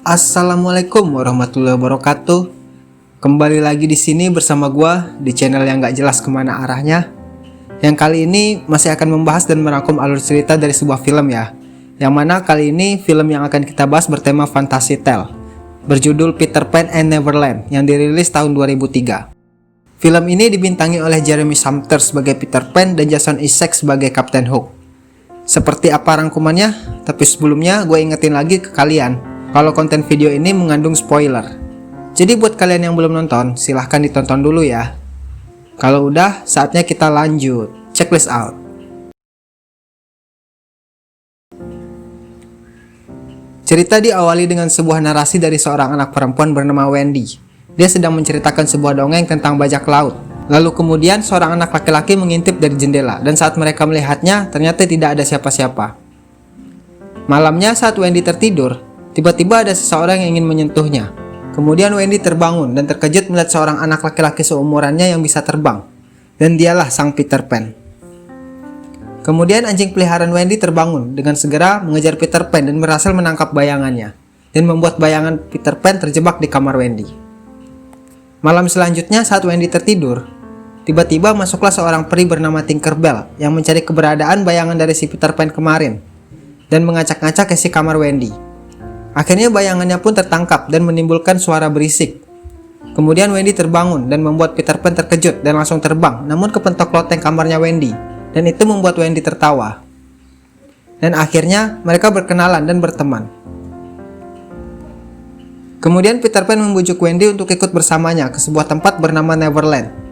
Assalamualaikum warahmatullahi wabarakatuh. Kembali lagi di sini bersama gua di channel yang gak jelas kemana arahnya. Yang kali ini masih akan membahas dan merangkum alur cerita dari sebuah film ya. Yang mana kali ini film yang akan kita bahas bertema Fantasy Tale, berjudul Peter Pan and Neverland yang dirilis tahun 2003. Film ini dibintangi oleh Jeremy Sumpter sebagai Peter Pan dan Jason Isaacs sebagai Captain Hook. Seperti apa rangkumannya? Tapi sebelumnya gue ingetin lagi ke kalian kalau konten video ini mengandung spoiler. Jadi buat kalian yang belum nonton, silahkan ditonton dulu ya. Kalau udah, saatnya kita lanjut. Check this out. Cerita diawali dengan sebuah narasi dari seorang anak perempuan bernama Wendy. Dia sedang menceritakan sebuah dongeng tentang bajak laut. Lalu kemudian seorang anak laki-laki mengintip dari jendela, dan saat mereka melihatnya, ternyata tidak ada siapa-siapa. Malamnya saat Wendy tertidur, tiba-tiba ada seseorang yang ingin menyentuhnya. Kemudian Wendy terbangun dan terkejut melihat seorang anak laki-laki seumurannya yang bisa terbang. Dan dialah sang Peter Pan. Kemudian anjing peliharaan Wendy terbangun dengan segera mengejar Peter Pan dan berhasil menangkap bayangannya. Dan membuat bayangan Peter Pan terjebak di kamar Wendy. Malam selanjutnya saat Wendy tertidur, tiba-tiba masuklah seorang peri bernama Tinkerbell yang mencari keberadaan bayangan dari si Peter Pan kemarin. Dan mengacak-ngacak ke si kamar Wendy. Akhirnya bayangannya pun tertangkap dan menimbulkan suara berisik. Kemudian Wendy terbangun dan membuat Peter Pan terkejut dan langsung terbang, namun kepentok loteng kamarnya Wendy, dan itu membuat Wendy tertawa. Dan akhirnya mereka berkenalan dan berteman. Kemudian Peter Pan membujuk Wendy untuk ikut bersamanya ke sebuah tempat bernama Neverland.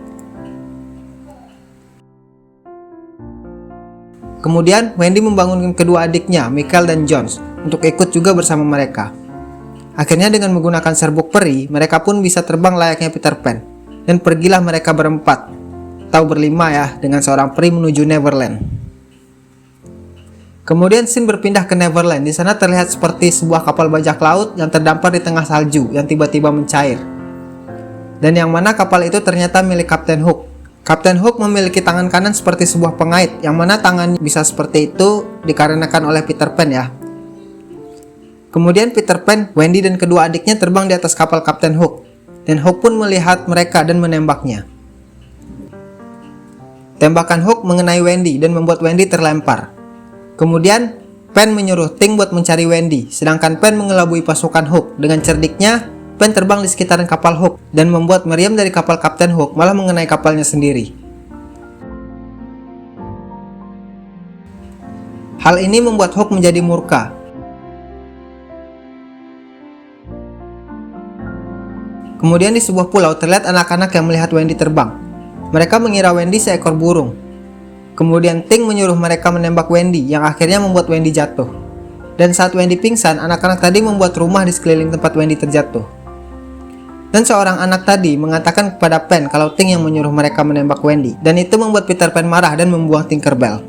Kemudian Wendy membangunkan kedua adiknya, Michael dan Jones, untuk ikut juga bersama mereka. Akhirnya dengan menggunakan serbuk peri, mereka pun bisa terbang layaknya Peter Pan. Dan pergilah mereka berempat, atau berlima ya, dengan seorang peri menuju Neverland. Kemudian scene berpindah ke Neverland. Di sana terlihat seperti sebuah kapal bajak laut yang terdampar di tengah salju yang tiba-tiba mencair. Dan yang mana kapal itu ternyata milik Captain Hook. Captain Hook memiliki tangan kanan seperti sebuah pengait, yang mana tangan bisa seperti itu dikarenakan oleh Peter Pan ya. Kemudian Peter Pan, Wendy dan kedua adiknya terbang di atas kapal Captain Hook, dan Hook pun melihat mereka dan menembaknya. Tembakan Hook mengenai Wendy dan membuat Wendy terlempar. Kemudian Pan menyuruh Ting buat mencari Wendy, sedangkan Pan mengelabui pasukan Hook. Dengan cerdiknya, Pan terbang di sekitaran kapal Hook dan membuat meriam dari kapal Captain Hook malah mengenai kapalnya sendiri. Hal ini membuat Hook menjadi murka. Kemudian di sebuah pulau terlihat anak-anak yang melihat Wendy terbang. Mereka mengira Wendy seekor burung. Kemudian Ting menyuruh mereka menembak Wendy yang akhirnya membuat Wendy jatuh. Dan saat Wendy pingsan, anak-anak tadi membuat rumah di sekeliling tempat Wendy terjatuh. Dan seorang anak tadi mengatakan kepada Pan kalau Ting yang menyuruh mereka menembak Wendy. Dan itu membuat Peter Pan marah dan membuang Tinkerbell.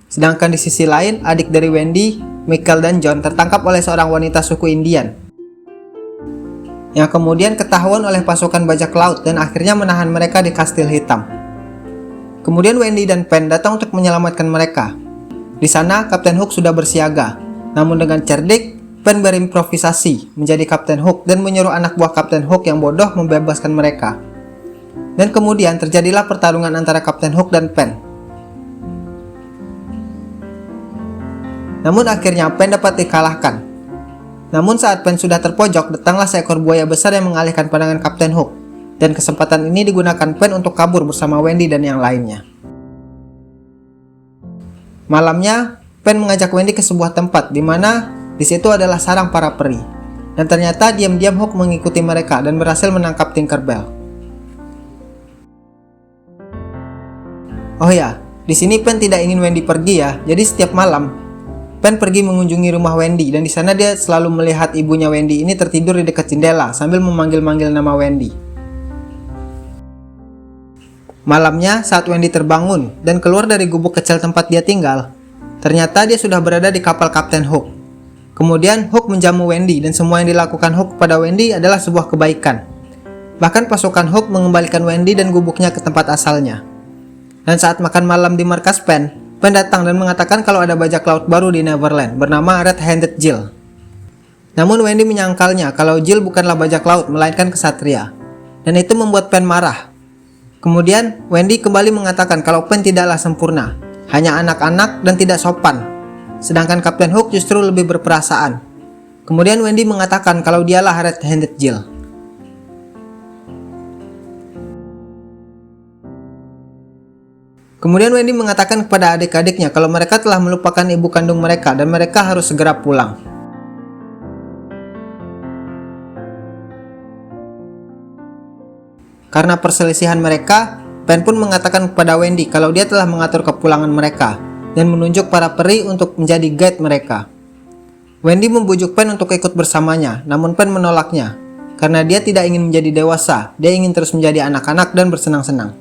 Sedangkan di sisi lain, adik dari Wendy, Michael dan John tertangkap oleh seorang wanita suku Indian. Yang kemudian ketahuan oleh pasukan bajak laut dan akhirnya menahan mereka di kastil hitam. Kemudian Wendy dan Pan datang untuk menyelamatkan mereka. Di sana Captain Hook sudah bersiaga. Namun dengan cerdik, Pan berimprovisasi menjadi Captain Hook dan menyuruh anak buah Captain Hook yang bodoh membebaskan mereka. Dan kemudian terjadilah pertarungan antara Captain Hook dan Pan. Namun akhirnya Pan dapat dikalahkan. Namun saat Pan sudah terpojok, datanglah seekor buaya besar yang mengalihkan pandangan Captain Hook. Dan kesempatan ini digunakan Pan untuk kabur bersama Wendy dan yang lainnya. Malamnya, Pan mengajak Wendy ke sebuah tempat di mana di situ adalah sarang para peri. Dan ternyata diam-diam Hook mengikuti mereka dan berhasil menangkap Tinkerbell. Oh ya, di sini Pan tidak ingin Wendy pergi ya. Jadi setiap malam Pan pergi mengunjungi rumah Wendy dan di sana dia selalu melihat ibunya Wendy ini tertidur di dekat jendela sambil memanggil-manggil nama Wendy. Malamnya saat Wendy terbangun dan keluar dari gubuk kecil tempat dia tinggal, ternyata dia sudah berada di kapal Captain Hook. Kemudian Hook menjamu Wendy dan semua yang dilakukan Hook kepada Wendy adalah sebuah kebaikan. Bahkan pasukan Hook mengembalikan Wendy dan gubuknya ke tempat asalnya. Dan saat makan malam di markas Pen datang dan mengatakan kalau ada bajak laut baru di Neverland bernama Red-Handed Jill. Namun Wendy menyangkalnya kalau Jill bukanlah bajak laut melainkan kesatria. Dan itu membuat Pen marah. Kemudian Wendy kembali mengatakan kalau Pen tidaklah sempurna, hanya anak-anak dan tidak sopan. Sedangkan Kapten Hook justru lebih berperasaan. Kemudian Wendy mengatakan kalau dialah Red-Handed Jill. Kemudian Wendy mengatakan kepada adik-adiknya kalau mereka telah melupakan ibu kandung mereka dan mereka harus segera pulang. Karena perselisihan mereka, Pen pun mengatakan kepada Wendy kalau dia telah mengatur kepulangan mereka dan menunjuk para peri untuk menjadi guide mereka. Wendy membujuk Pen untuk ikut bersamanya, namun Pen menolaknya karena dia tidak ingin menjadi dewasa, dia ingin terus menjadi anak-anak dan bersenang-senang.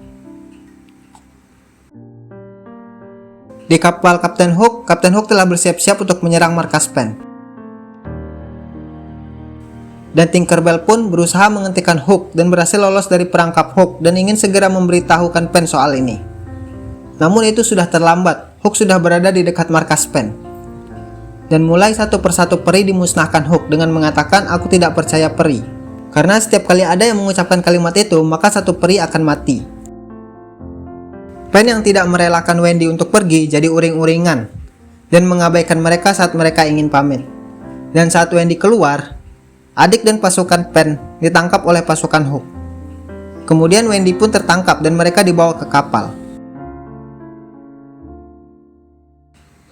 Di kapal Kapten Hook telah bersiap-siap untuk menyerang markas Pen. Dan Tinkerbell pun berusaha menghentikan Hook dan berhasil lolos dari perangkap Hook dan ingin segera memberitahukan Pen soal ini. Namun itu sudah terlambat, Hook sudah berada di dekat markas Pen. Dan mulai satu persatu peri dimusnahkan Hook dengan mengatakan aku tidak percaya peri. Karena setiap kali ada yang mengucapkan kalimat itu, maka satu peri akan mati. Pen yang tidak merelakan Wendy untuk pergi jadi uring-uringan dan mengabaikan mereka saat mereka ingin pamit. Dan saat Wendy keluar, adik dan pasukan Pen ditangkap oleh pasukan Hook. Kemudian Wendy pun tertangkap dan mereka dibawa ke kapal.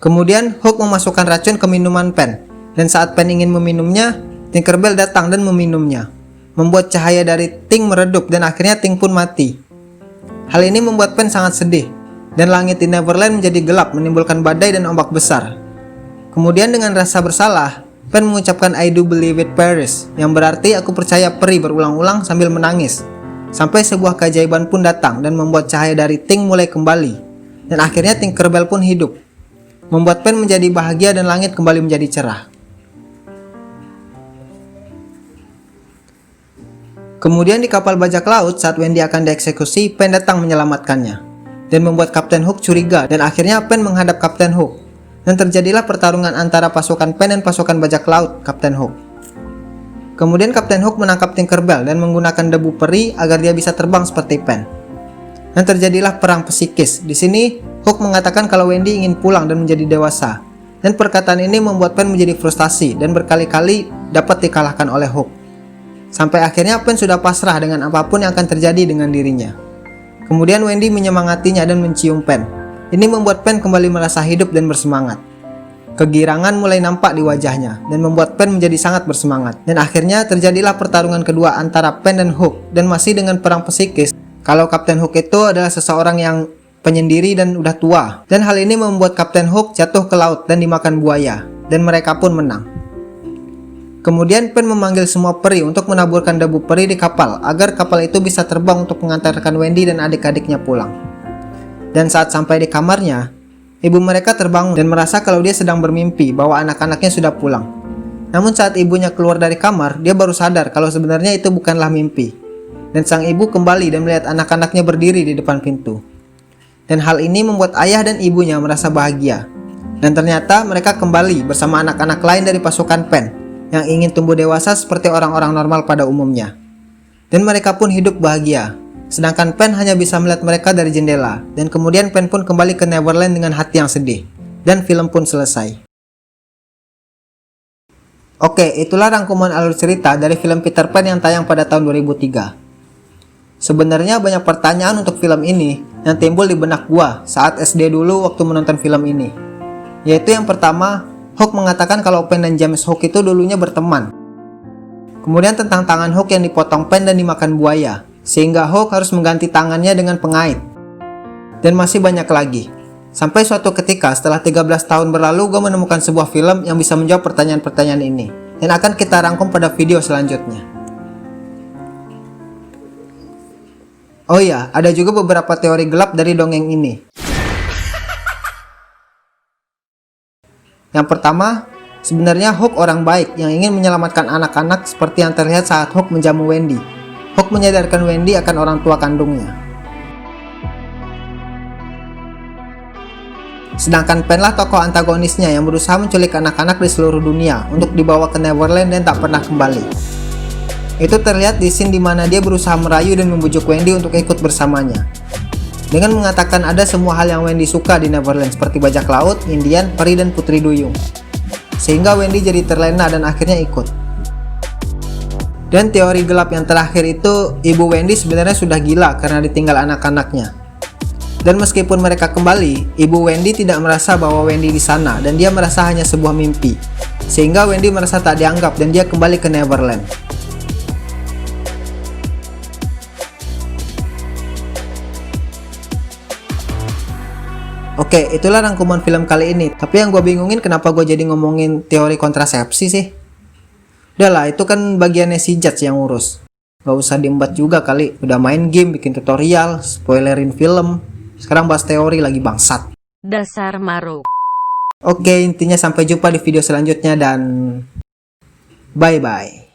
Kemudian Hook memasukkan racun ke minuman Pen, dan saat Pen ingin meminumnya, Tinkerbell datang dan meminumnya, membuat cahaya dari Ting meredup dan akhirnya Ting pun mati. Hal ini membuat Pen sangat sedih, dan langit di Neverland menjadi gelap menimbulkan badai dan ombak besar. Kemudian dengan rasa bersalah, Pen mengucapkan I do believe it Paris, yang berarti aku percaya peri berulang-ulang sambil menangis. Sampai sebuah keajaiban pun datang dan membuat cahaya dari Ting mulai kembali. Dan akhirnya Tinkerbell pun hidup, membuat Pen menjadi bahagia dan langit kembali menjadi cerah. Kemudian di kapal bajak laut saat Wendy akan dieksekusi, Pen datang menyelamatkannya dan membuat Kapten Hook curiga dan akhirnya Pen menghadap Kapten Hook dan terjadilah pertarungan antara pasukan Pen dan pasukan bajak laut Kapten Hook. Kemudian Kapten Hook menangkap Tinkerbell dan menggunakan debu peri agar dia bisa terbang seperti Pen. Dan terjadilah perang psikis. Di sini Hook mengatakan kalau Wendy ingin pulang dan menjadi dewasa. Dan perkataan ini membuat Pen menjadi frustasi dan berkali-kali dapat dikalahkan oleh Hook. Sampai akhirnya Pen sudah pasrah dengan apapun yang akan terjadi dengan dirinya. Kemudian Wendy menyemangatinya dan mencium Pen. Ini membuat Pen kembali merasa hidup dan bersemangat. Kegirangan mulai nampak di wajahnya dan membuat Pen menjadi sangat bersemangat. Dan akhirnya terjadilah pertarungan kedua antara Pen dan Hook dan masih dengan perang psikis. Kalau Kapten Hook itu adalah seseorang yang penyendiri dan udah tua. Dan hal ini membuat Kapten Hook jatuh ke laut dan dimakan buaya. Dan mereka pun menang. Kemudian Pen memanggil semua peri untuk menaburkan debu peri di kapal agar kapal itu bisa terbang untuk mengantarkan Wendy dan adik-adiknya pulang. Dan saat sampai di kamarnya, ibu mereka terbangun dan merasa kalau dia sedang bermimpi bahwa anak-anaknya sudah pulang. Namun saat ibunya keluar dari kamar, dia baru sadar kalau sebenarnya itu bukanlah mimpi. Dan sang ibu kembali dan melihat anak-anaknya berdiri di depan pintu. Dan hal ini membuat ayah dan ibunya merasa bahagia. Dan ternyata mereka kembali bersama anak-anak lain dari pasukan Pen yang ingin tumbuh dewasa seperti orang-orang normal pada umumnya. Dan mereka pun hidup bahagia. Sedangkan Pen hanya bisa melihat mereka dari jendela. Dan kemudian Pen pun kembali ke Neverland dengan hati yang sedih. Dan film pun selesai. Oke, itulah rangkuman alur cerita dari film Peter Pan yang tayang pada tahun 2003. Sebenarnya banyak pertanyaan untuk film ini yang timbul di benak gua saat SD dulu waktu menonton film ini. Yaitu yang pertama, Hook mengatakan kalau Pen dan James Hook itu dulunya berteman. Kemudian tentang tangan Hook yang dipotong Pen dan dimakan buaya, sehingga Hook harus mengganti tangannya dengan pengait. Dan masih banyak lagi. Sampai suatu ketika setelah 13 tahun berlalu, gue menemukan sebuah film yang bisa menjawab pertanyaan-pertanyaan ini. Dan akan kita rangkum pada video selanjutnya. Oh iya, ada juga beberapa teori gelap dari dongeng ini. Yang pertama, sebenarnya Hook orang baik yang ingin menyelamatkan anak-anak seperti yang terlihat saat Hook menjamu Wendy. Hook menyadarkan Wendy akan orang tua kandungnya. Sedangkan Pen lah tokoh antagonisnya yang berusaha menculik anak-anak di seluruh dunia untuk dibawa ke Neverland dan tak pernah kembali. Itu terlihat di scene dimana dia berusaha merayu dan membujuk Wendy untuk ikut bersamanya, dengan mengatakan ada semua hal yang Wendy suka di Neverland seperti bajak laut, Indian, peri, dan putri duyung. Sehingga Wendy jadi terlena dan akhirnya ikut. Dan teori gelap yang terakhir itu, ibu Wendy sebenarnya sudah gila karena ditinggal anak-anaknya. Dan meskipun mereka kembali, ibu Wendy tidak merasa bahwa Wendy di sana dan dia merasa hanya sebuah mimpi. Sehingga Wendy merasa tak dianggap dan dia kembali ke Neverland. Oke, itulah rangkuman film kali ini. Tapi yang gue bingungin kenapa gue jadi ngomongin teori kontrasepsi sih? Udah lah, itu kan bagiannya si Judge yang ngurus. Gak usah diembat juga kali. Udah main game, bikin tutorial, spoilerin film. Sekarang bahas teori lagi, bangsat. Dasar maruk. Oke, intinya sampai jumpa di video selanjutnya dan bye-bye.